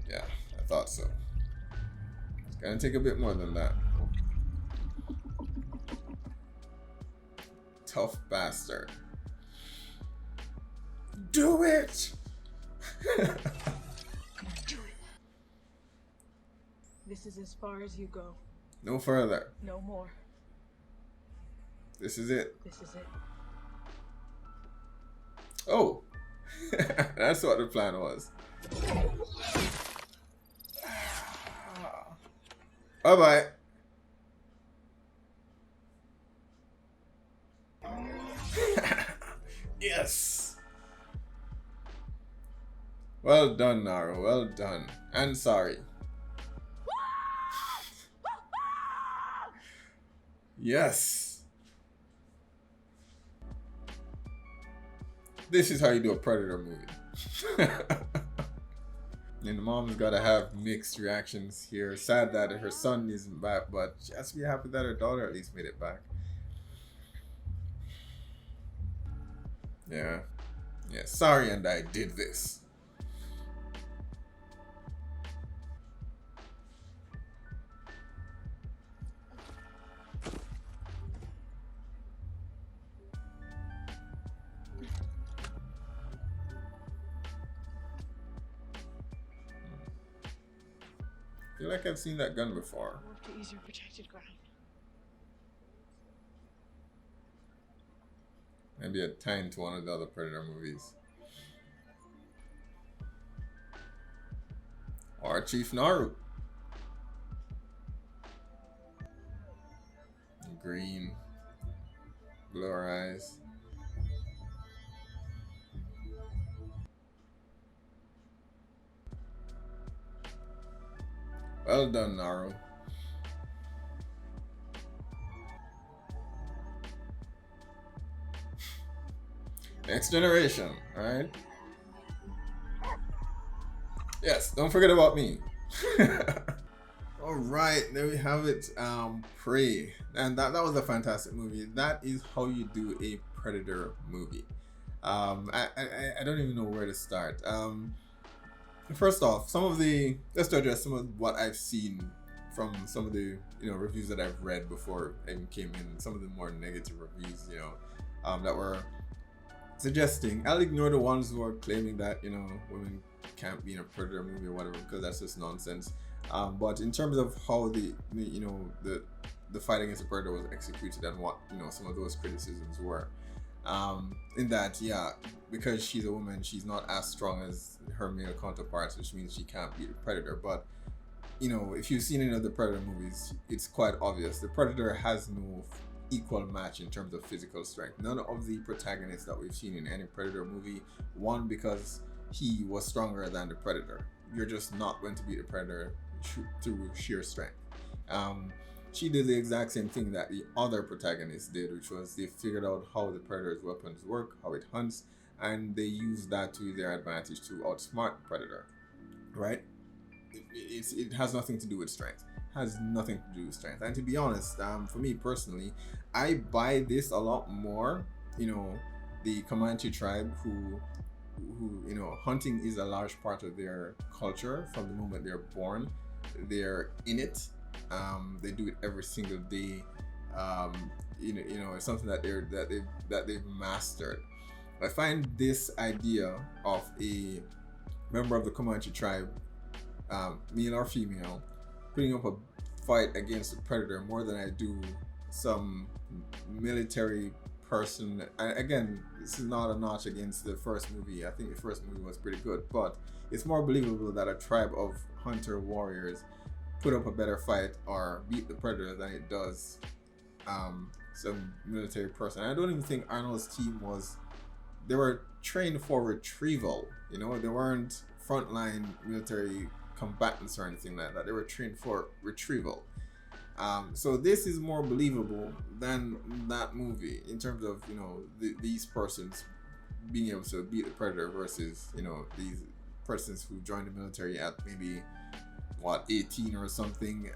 Yeah, I thought so. It's gonna take a bit more than that. Tough bastard. Do it! This is as far as you go. No further. No more. This is it. This is it. Oh, that's what the plan was. Bye bye. Yes. Well done, Naru. Well done. And sorry. Yes. This is how you do a Predator movie. And the mom's gotta have mixed reactions here. Sad that her son isn't back, but she has to be happy that her daughter at least made it back. Yeah. Yeah, sorry, and I did this. I feel like I've seen that gun before. Work to ease your protected ground. Maybe a tie into one of the other Predator movies. Or Chief Naru. Green. Blue eyes. Well done, Naru. Next generation, alright? Yes, don't forget about me. Alright, there we have it. Prey. And that was a fantastic movie. That is how you do a Predator movie. I don't even know where to start. First off, let's address some of what I've seen from some of the reviews that I've read before I came in. Some of the more negative reviews, that were suggesting. I'll ignore the ones who are claiming that women can't be in a Predator movie or whatever, because that's just nonsense. But in terms of how the fight against the Predator was executed and what some of those criticisms were. In that, yeah, because she's a woman, she's not as strong as her male counterparts, which means she can't beat the Predator. But if you've seen any of the Predator movies, it's quite obvious the Predator has no equal match in terms of physical strength. None of the protagonists that we've seen in any Predator movie won because he was stronger than the Predator. You're just not going to beat the Predator through sheer strength. She did the exact same thing that the other protagonists did, which was they figured out how the Predator's weapons work, how it hunts, and they used that to their advantage to outsmart the Predator, right? It has nothing to do with strength. Has nothing to do with strength. And to be honest, for me personally, I buy this a lot more. The Comanche tribe who who you know, hunting is a large part of their culture from the moment they're born. They're in it. They do it every single day. You know, it's something that they've mastered. I find this idea of a member of the Comanche tribe, male or female, putting up a fight against a predator more than I do some military person. And again, this is not a notch against the first movie. I think the first movie was pretty good, but it's more believable that a tribe of hunter warriors put up a better fight or beat the predator than it does some military person. I don't even think Arnold's team they were trained for retrieval. You know, they weren't frontline military combatants or anything like that. They were trained for retrieval. So this is more believable than that movie in terms of, you know, these persons being able to beat the predator versus, you know, these persons who joined the military at maybe 18 or something.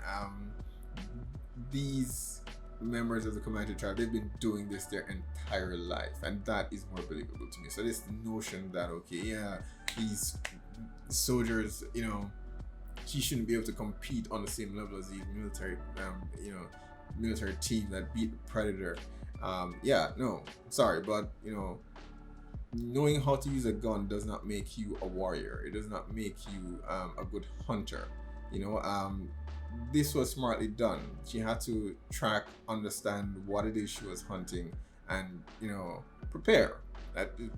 These members of the Comanche tribe, they've been doing this their entire life, and that is more believable to me. So this notion that, okay, yeah, these soldiers, you know, he shouldn't be able to compete on the same level as these military, you know, military team that beat the predator. Yeah, no, sorry, but you know, knowing how to use a gun does not make you a warrior. It does not make you a good hunter. You know, this was smartly done. She had to track, understand what it is she was hunting, and you know, prepare. That is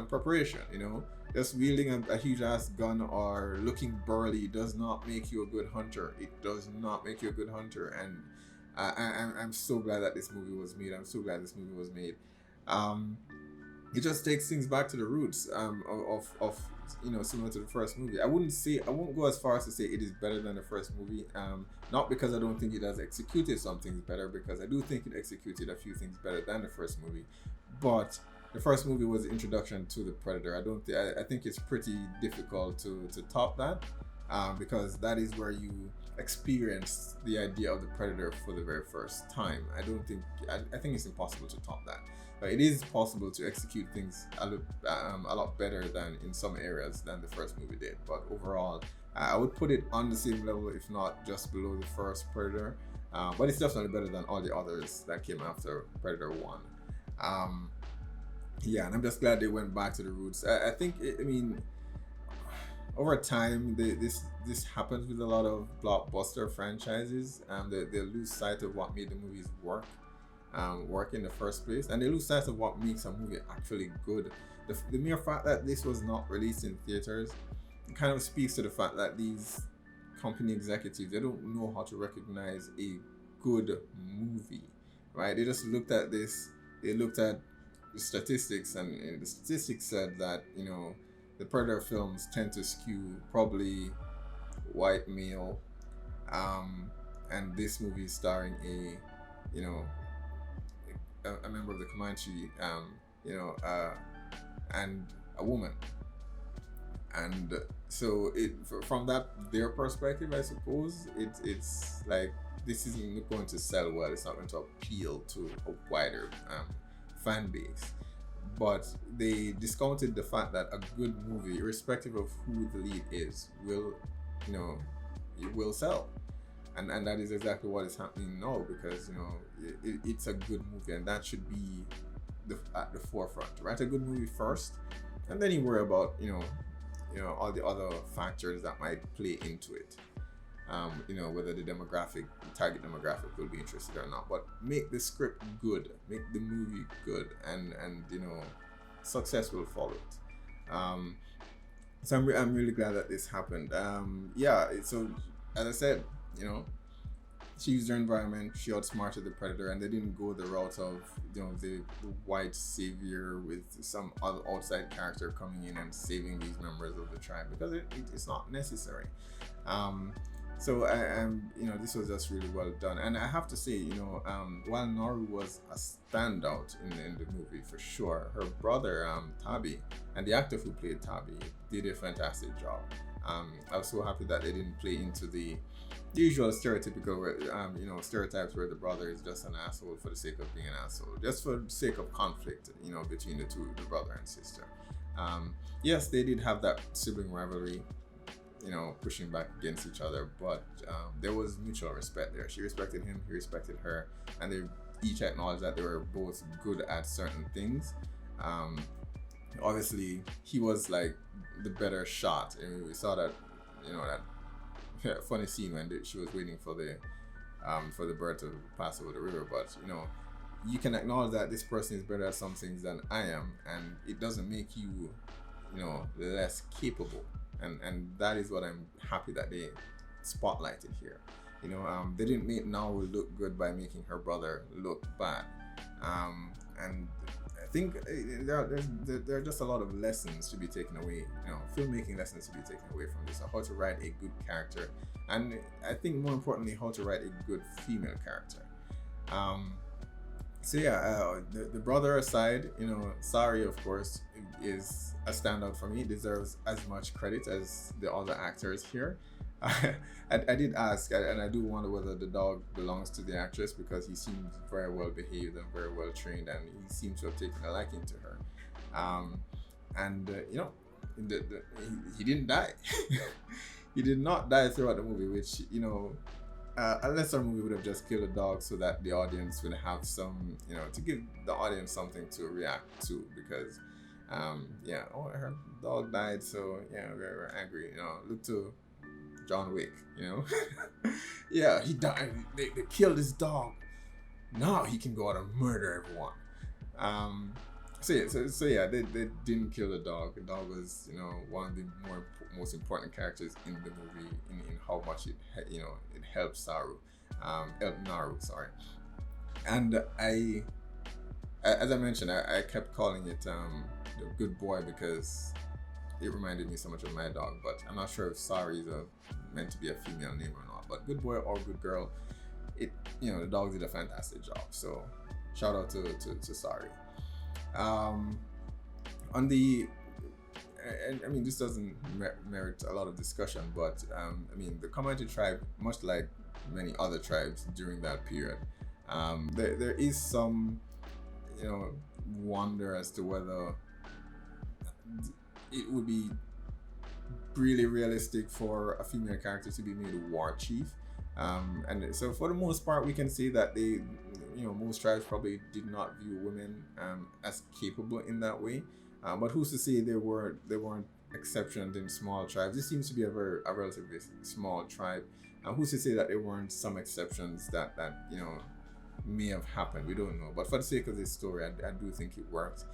preparation. You know, just wielding a huge ass gun or looking burly does not make you a good hunter. It does not make you a good hunter. And I'm so glad that this movie was made. I'm so glad this movie was made. It just takes things back to the roots of you know, similar to the first movie. I won't go as far as to say it is better than the first movie. Not because I don't think it has executed some things better, because I do think it executed a few things better than the first movie. But the first movie was the introduction to the predator. I think it's pretty difficult to top that, because that is where you experience the idea of the predator for the very first time. I think it's impossible to top that. But it is possible to execute things a lot better than in some areas than the first movie did. But overall, I would put it on the same level, if not just below the first Predator. But it's definitely better than all the others that came after Predator 1. Yeah, and I'm just glad they went back to the roots. I think, I mean, over time, this happens with a lot of blockbuster franchises. They lose sight of what made the movies work in the first place, and they lose sight of what makes a movie actually good. The mere fact that this was not released in theaters kind of speaks to the fact that these company executives, they don't know how to recognize a good movie, right? They just looked at this, they looked at the statistics, and the statistics said that, you know, the Predator films tend to skew probably white male, and this movie is starring a member of the Comanche, and a woman, and so from their perspective, I suppose it's like, this isn't going to sell well. It's not going to appeal to a wider fan base. But they discounted the fact that a good movie, irrespective of who the lead is, will sell. And that is exactly what is happening now, because, you know, it's a good movie, and that should be at the forefront. Write a good movie first, and then you worry about, you know, all the other factors that might play into it. You know, whether the target demographic will be interested or not. But make the script good, make the movie good, and you know, success will follow it. So I'm really glad that this happened. So as I said, you know, she used her environment, she outsmarted the Predator, and they didn't go the route of, you know, the white savior with some other outside character coming in and saving these members of the tribe, because it's not necessary. So you know, this was just really well done, and I have to say, you know, while Naru was a standout in the movie for sure, her brother Tabi, and the actor who played Tabi, did a fantastic job. I was so happy that they didn't play into the usual stereotypical, you know, stereotypes where the brother is just an asshole for the sake of being an asshole, just for the sake of conflict, you know, between the brother and sister. Yes, they did have that sibling rivalry, you know, pushing back against each other, but there was mutual respect there. She respected him, he respected her, and they each acknowledged that they were both good at certain things. Obviously, he was like the better shot, and we saw that, you know, that funny scene when she was waiting for the bird to pass over the river. But you know, you can acknowledge that this person is better at some things than I am, and it doesn't make you, you know, less capable. And that is what I'm happy that they spotlighted here. You know, they didn't make Naru look good by making her brother look bad. And I think there are just a lot of lessons to be taken away, you know, filmmaking lessons to be taken away from this. How to write a good character, and I think more importantly, how to write a good female character. So yeah, the brother aside, you know, Sari, of course, is a standout for me. Deserves as much credit as the other actors here. I did ask, and I do wonder whether the dog belongs to the actress, because he seems very well behaved and very well trained, and he seems to have taken a liking to her. You know, he didn't die. He did not die throughout the movie, which, you know, unless our movie would have just killed a dog so that the audience would have some, you know, to give the audience something to react to, because yeah, oh, her dog died, so yeah, we're angry, you know. Look to John Wick, you know. Yeah, he died, they killed his dog, now he can go out and murder everyone. So yeah, they didn't kill the dog. The dog was, you know, one of the most important characters in the movie, in how much it, you know, it helped Naru, sorry. And as I mentioned, I kept calling it Good Boy because it reminded me so much of my dog, but I'm not sure if Sari is meant to be a female name or not. But Good Boy or Good Girl, it, you know, the dog did a fantastic job. So shout out to Sari. On the, I mean, this doesn't merit a lot of discussion, but I mean, the Comanche tribe, much like many other tribes during that period, there is some, you know, wonder as to whether it would be really realistic for a female character to be made a war chief. And so for the most part, we can say that they, you know, most tribes probably did not view women as capable in that way. But who's to say there weren't exceptions in small tribes? This seems to be a relatively small tribe. Who's to say that there weren't some exceptions that you know, may have happened? We don't know. But for the sake of this story, I do think it worked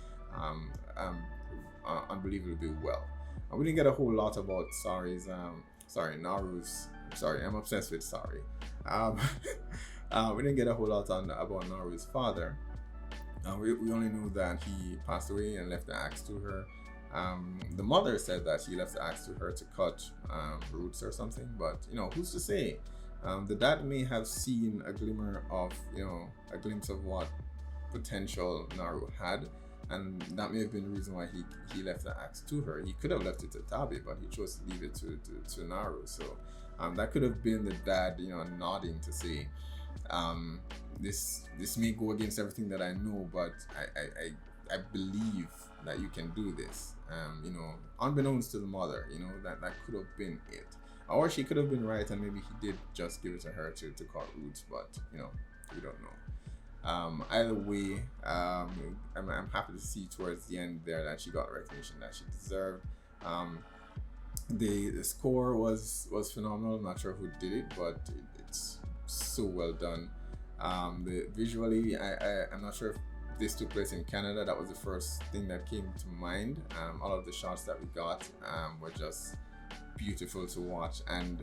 unbelievably well. We didn't get a whole lot about Naru's. Sorry, I'm obsessed with Sari. We didn't get a whole lot about Naru's father. We only knew that he passed away and left the axe to her. The mother said that he left the axe to her to cut roots or something, but you know, who's to say? The dad may have seen a glimmer of, you know, a glimpse of what potential Naru had, and that may have been the reason why he left the axe to her. He could have left it to Tabi, but he chose to leave it to Naru. So that could have been the dad, you know, nodding to say, this may go against everything that I know, but I believe that you can do this. You know, unbeknownst to the mother, you know, that could have been it. Or she could have been right, and maybe he did just give it to her to cut roots, but you know, we don't know. Either way, I'm happy to see towards the end there that she got recognition that she deserved. The score was phenomenal. I'm not sure who did it, but it's so well done. Visually, I'm not sure if this took place in Canada. That was the first thing that came to mind. All of the shots that we got were just beautiful to watch, and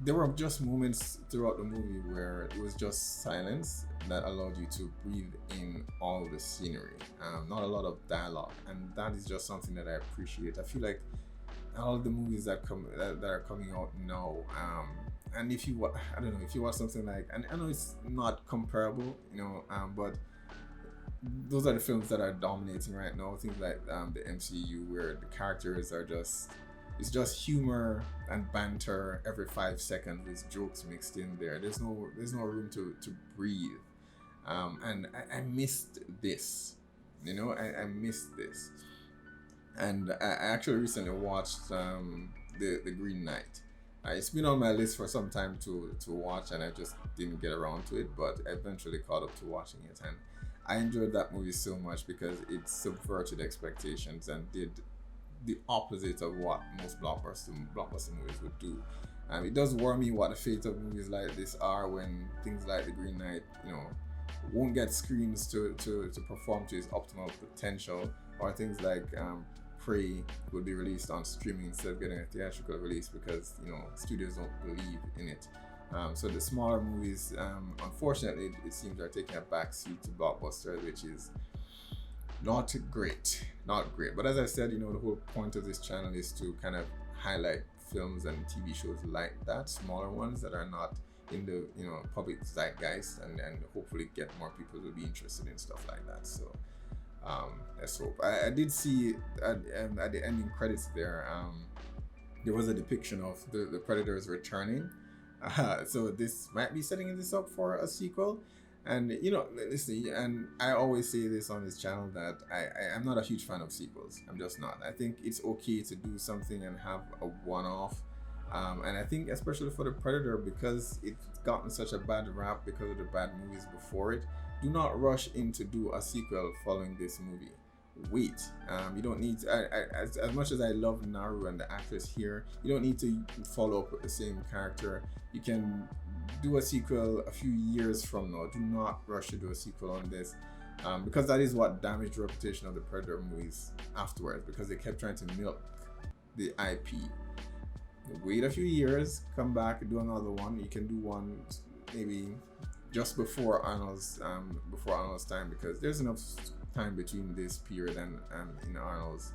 there were just moments throughout the movie where it was just silence that allowed you to breathe in all the scenery. Not a lot of dialogue, and that is just something that I appreciate. I feel like all of the movies that are coming out now, and if you I don't know, if you watch something like, and I know it's not comparable, you know, but those are the films that are dominating right now. Things like the MCU, where the characters are just, it's just humor and banter every 5 seconds with jokes mixed in there. There's no room to breathe. And I missed this. You know, I missed this. And I actually recently watched the Green Knight. It's been on my list for some time to watch, and I just didn't get around to it, but I eventually caught up to watching it, and I enjoyed that movie so much because it subverted expectations and did the opposite of what most blockbuster movies would do. It does worry me what the fate of movies like this are when things like The Green Knight, you know, won't get screens to perform to its optimal potential, or things like Prey will be released on streaming instead of getting a theatrical release because, you know, studios don't believe in it. So the smaller movies, unfortunately, it seems are taking a backseat to blockbusters, which is not great. But as I said, you know, the whole point of this channel is to kind of highlight films and TV shows like that, smaller ones that are not in the, you know, public zeitgeist, and hopefully get more people to be interested in stuff like that. So let's hope. I did see at the ending credits there was a depiction of the Predators returning. So this might be setting this up for a sequel. And, you know, listen, and I always say this on this channel that I'm not a huge fan of sequels. I'm just not. I think it's okay to do something and have a one-off. And I think especially for the Predator, because it's gotten such a bad rap because of the bad movies before it, do not rush in to do a sequel following this movie. Wait. You don't need to, as much as I love Naru and the actress here, you don't need to follow up with the same character. You can do a sequel a few years from now. Do not rush to do a sequel on this, because that is what damaged the reputation of the Predator movies afterwards, because they kept trying to milk the IP. Wait a few years, come back, do another one. You can do one maybe just before Arnold's time, because there's enough time between this period and in Arnold's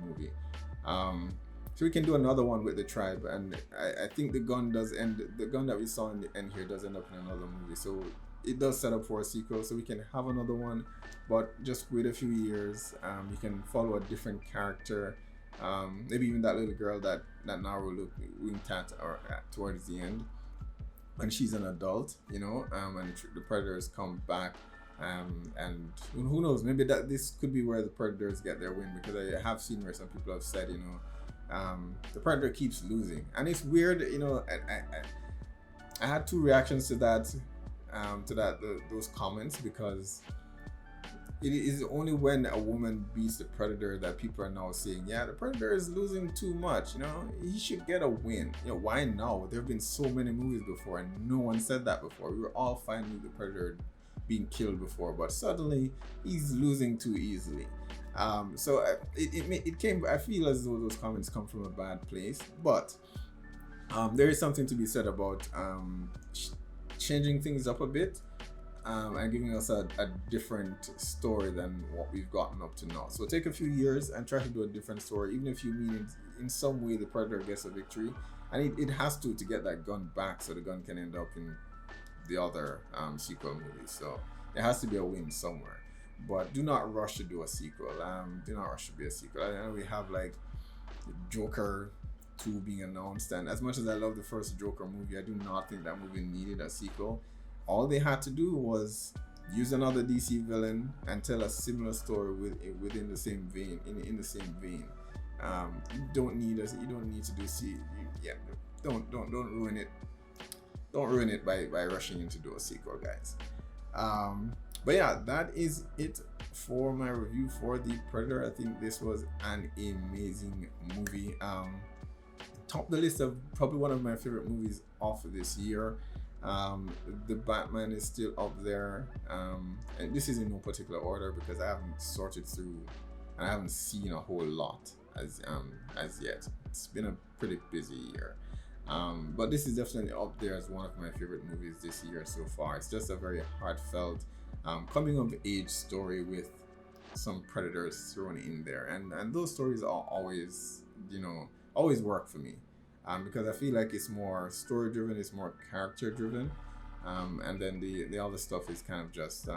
movie. So we can do another one with the Tribe, and I think the gun that we saw in the end here does end up in another movie, so it does set up for a sequel, so we can have another one, but just wait a few years. You can follow a different character, maybe even that little girl that Naru winked at towards the end, when she's an adult, you know, and the Predators come back. And who knows, maybe that this could be where the Predators get their win, because I have seen where some people have said, you know, the Predator keeps losing, and it's weird, you know. I had two reactions to that, those comments, because it is only when a woman beats the Predator that people are now saying, yeah, the Predator is losing too much, you know, he should get a win. You know, why now? There have been so many movies before, and no one said that before. We were all fine with the Predator being killed before, but suddenly he's losing too easily. So it came, I feel as though those comments come from a bad place, but there is something to be said about changing things up a bit, and giving us a different story than what we've gotten up to now. So take a few years and try to do a different story, even if you mean in some way the Predator gets a victory, and it has to get that gun back, so the gun can end up in the other sequel movies. So it has to be a win somewhere, but do not rush to do a sequel. Do not rush to be a sequel. I know we have like Joker 2 being announced, and as much as I love the first Joker movie, I do not think that movie needed a sequel. All they had to do was use another DC villain and tell a similar story within the same vein, in the same vein. You don't need to do don't ruin it. Don't ruin it by rushing in to do a sequel, guys. But yeah, that is it for my review for The Predator. I think this was an amazing movie. Top the list of probably one of my favorite movies of this year. The Batman is still up there, and this is in no particular order because I haven't sorted through and I haven't seen a whole lot as yet. It's been a pretty busy year. But this is definitely up there as one of my favorite movies this year so far. It's just a very heartfelt coming of age story with some Predators thrown in there, and those stories are always, you know, always work for me, because I feel like it's more story driven, it's more character driven, and then the other stuff is kind of just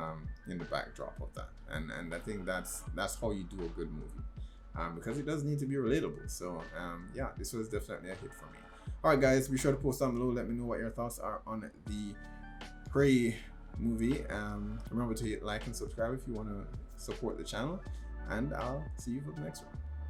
in the backdrop of that, and I think that's how you do a good movie, because it does need to be relatable. So yeah, this was definitely a hit for me. Alright guys, be sure to post down below, let me know what your thoughts are on the Prey movie. Remember to hit like and subscribe if you want to support the channel, and I'll see you for the next one.